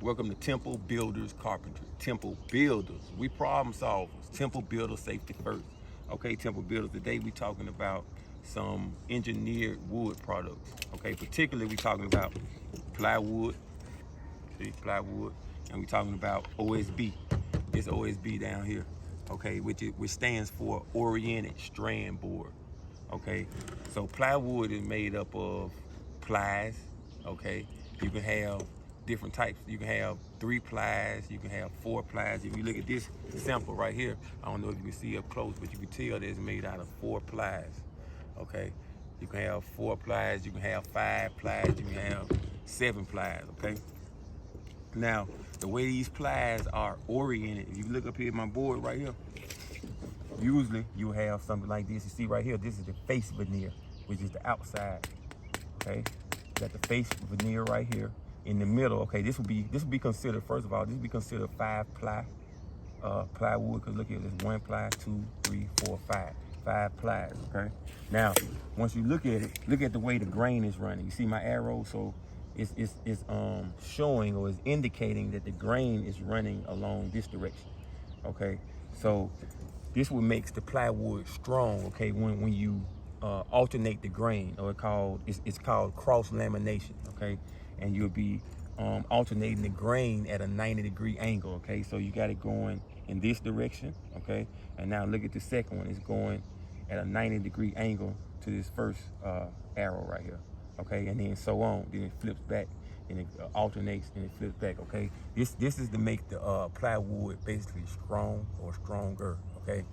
Welcome to Temple Builders Carpentry. Temple Builders, we problem solvers. Temple Builders, safety first. Okay, Temple Builders, today we talking about some engineered wood products. Okay, particularly we talking about plywood, see, plywood, and we talking about OSB. This OSB down here, okay, which stands for oriented strand board. Okay, so plywood is made up of plies. Okay, you can have different types. You can have 3 plies, you can have 4 plies. If you look at this sample right here, I don't know if you can see up close, but you can tell that it's made out of 4 plies. Okay, you can have 4 plies, you can have 5 plies, you can have 7 plies. Okay, now the way these plies are oriented, if you look up here at my board right here, usually you have something like this. You see right here, this is the face veneer, which is the outside. Okay, got the face veneer right here in the middle. Okay, this will be considered, first of all, this will be considered 5 ply plywood, because look here, there's 1 ply, 2, 3, 4, 5 plies. Okay, now once you look at it, look at the way the grain is running. You see my arrow, so it's showing or is indicating that the grain is running along this direction. Okay, so this what makes the plywood strong. Okay, when you alternate the grain, or it's called cross lamination. Okay, and you'll be alternating the grain at a 90-degree angle. Okay, so you got it going in this direction. Okay, and now look at the second one. It's going at a 90-degree angle to this first arrow right here. Okay, and then so on. Then it flips back, and it alternates, and it flips back. Okay, this is to make the plywood basically strong or stronger. Okay,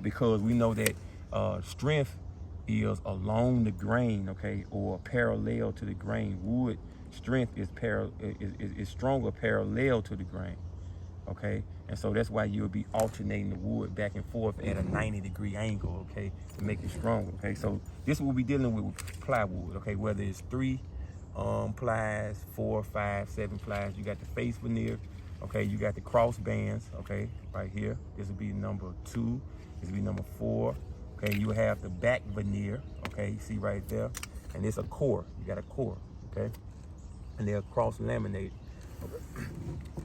because we know that strength is along the grain, okay, or parallel to the grain. Wood strength is stronger parallel to the grain. Okay, and so that's why you'll be alternating the wood back and forth at a 90-degree angle, okay, to make it stronger. Okay, so this will be dealing with plywood. Okay, whether it's 3 plies, 4, 5, 7 plies. You got the face veneer. Okay, you got the cross bands. Okay, right here, this will be number 2. This will be number 4. Okay, you have the back veneer. Okay, you see right there, and it's a core. You got a core. Okay, and they're cross laminated. Okay.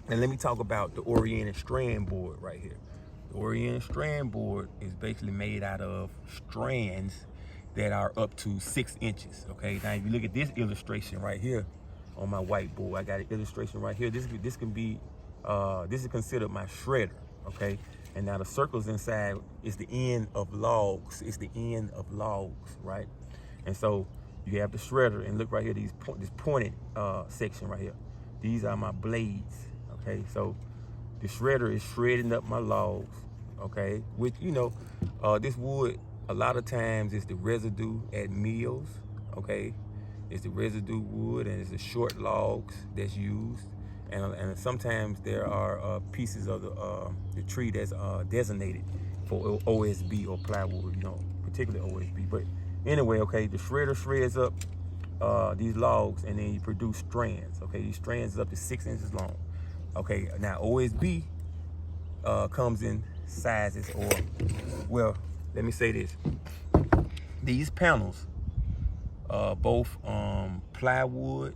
And let me talk about the oriented strand board right here. The oriented strand board is basically made out of strands that are up to 6 inches. Okay, now if you look at this illustration right here on my whiteboard, I got an illustration right here. This can be this is considered my shredder. Okay, and now the circles inside is the end of logs. It's the end of logs, right? And so you have the shredder, and look right here, this pointed section right here. These are my blades. Okay, so the shredder is shredding up my logs. Okay, which, you know, this wood a lot of times is the residue at mills. Okay, it's the residue wood, and it's the short logs that's used. And sometimes there are pieces of the tree that's designated for OSB or plywood, you know, particularly OSB. But anyway, okay, the shredder shreds up these logs, and then you produce strands. Okay, these strands is up to 6 inches long. Okay, now OSB comes in sizes, or, well, let me say this. These panels, both plywood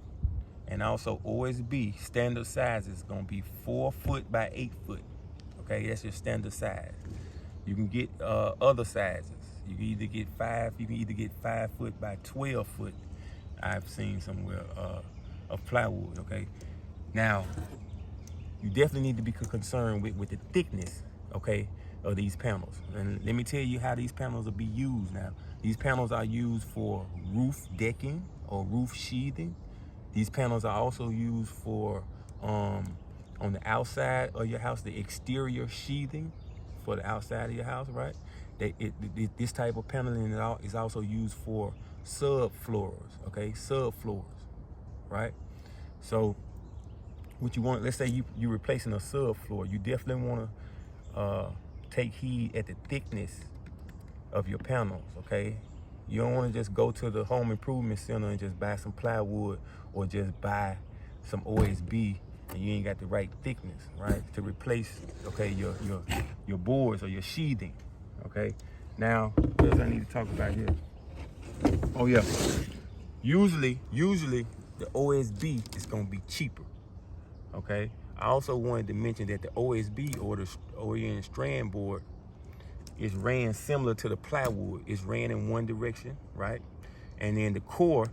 and also OSB, standard size is gonna be 4 foot by 8 foot. Okay, that's your standard size. You can get other sizes. You can either get 5 foot by 12 foot. I've seen somewhere of plywood. Okay, now you definitely need to be concerned with the thickness, okay, of these panels. And let me tell you how these panels will be used now. These panels are used for roof decking or roof sheathing. These panels are also used for on the outside of your house, the exterior sheathing for the outside of your house, right? This type of paneling is also used for subfloors, okay, subfloors, right? So what you want, let's say you're replacing a subfloor, you definitely want to take heed at the thickness of your panels. Okay, you don't want to just go to the home improvement center and just buy some plywood, or just buy some OSB and you ain't got the right thickness, right, to replace, okay, your boards or your sheathing. Okay, now what else I need to talk about here? Oh yeah, usually the OSB is gonna be cheaper. okay? I also wanted to mention that the OSB, or the oriented strand board, is ran similar to the plywood. It's ran in one direction, right? And then the core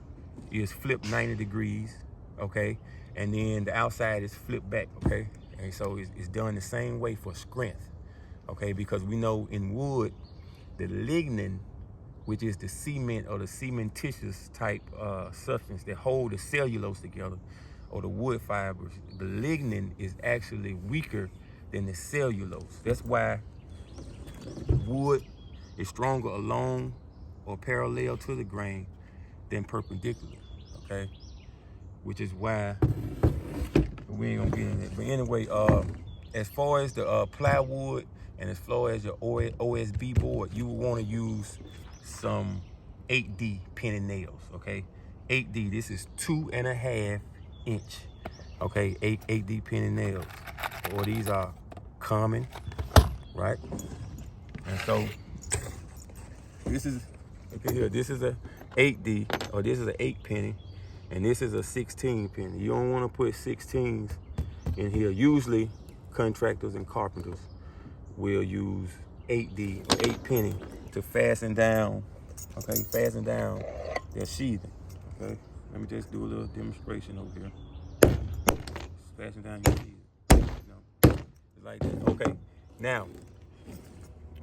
is flipped 90 degrees, okay? And then the outside is flipped back, okay? And so it's done the same way for strength, okay? Because we know in wood, the lignin, which is the cement or the cementitious type substance that hold the cellulose together, or the wood fibers, the lignin is actually weaker than the cellulose. That's why wood is stronger along or parallel to the grain than perpendicular, okay? Which is why we ain't gonna get in it. But anyway, as far as the plywood and as far as your OSB board, you will want to use some 8D penny nails, okay? 8D, this is 2.5 inch, okay? 8D penny nails, or these are common, right? And so this is, look at here, this is a 8D, or this is an 8 penny, and this is a 16 penny. You don't want to put 16s in here. Usually contractors and carpenters will use 8D or 8 penny to fasten down, okay, fasten down their sheathing, okay? Let me just do a little demonstration over here. Just fasten down your sheathing, you know, just like that. Okay, now,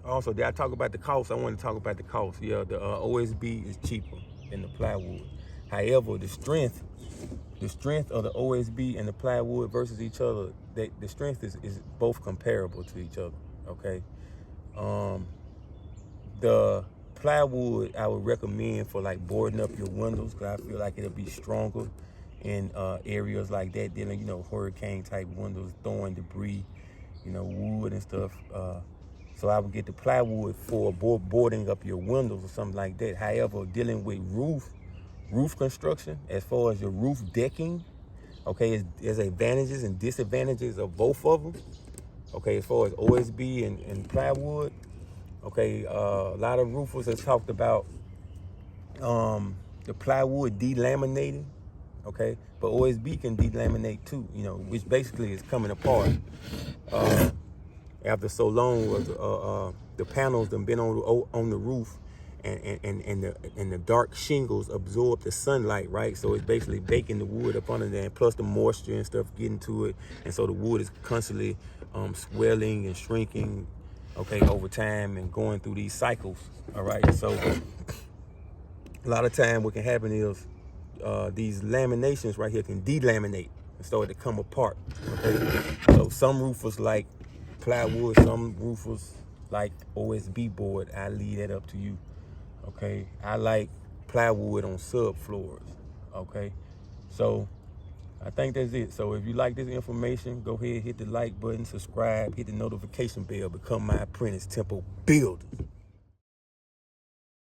also, did I talk about the cost? I want to talk about the cost. Yeah, the OSB is cheaper than the plywood. However, the strength of the OSB and the plywood versus each other, the strength is both comparable to each other, okay? The plywood I would recommend for like boarding up your windows, because I feel like it'll be stronger in areas like that, dealing, you know, hurricane type windows, throwing debris, you know, wood and stuff. So I would get the plywood for boarding up your windows or something like that. However, dealing with roof construction, as far as your roof decking, okay, there's advantages and disadvantages of both of them. Okay, as far as OSB and plywood, okay, a lot of roofers have talked about the plywood delaminating, okay, but OSB can delaminate too, you know, which basically is coming apart after so long. The panels have been on the roof, and the dark shingles absorb the sunlight, right? So it's basically baking the wood up under there, and plus the moisture and stuff getting to it, and so the wood is constantly swelling and shrinking, okay, over time, and going through these cycles. All right, so a lot of time what can happen is these laminations right here can delaminate and start to come apart, okay? So some roofers like plywood, some roofers like OSB board. I leave that up to you, okay? I like plywood on subfloors, okay? So I think that's it. So if you like this information, go ahead, hit the like button, subscribe, hit the notification bell, become my apprentice, Temple Builders.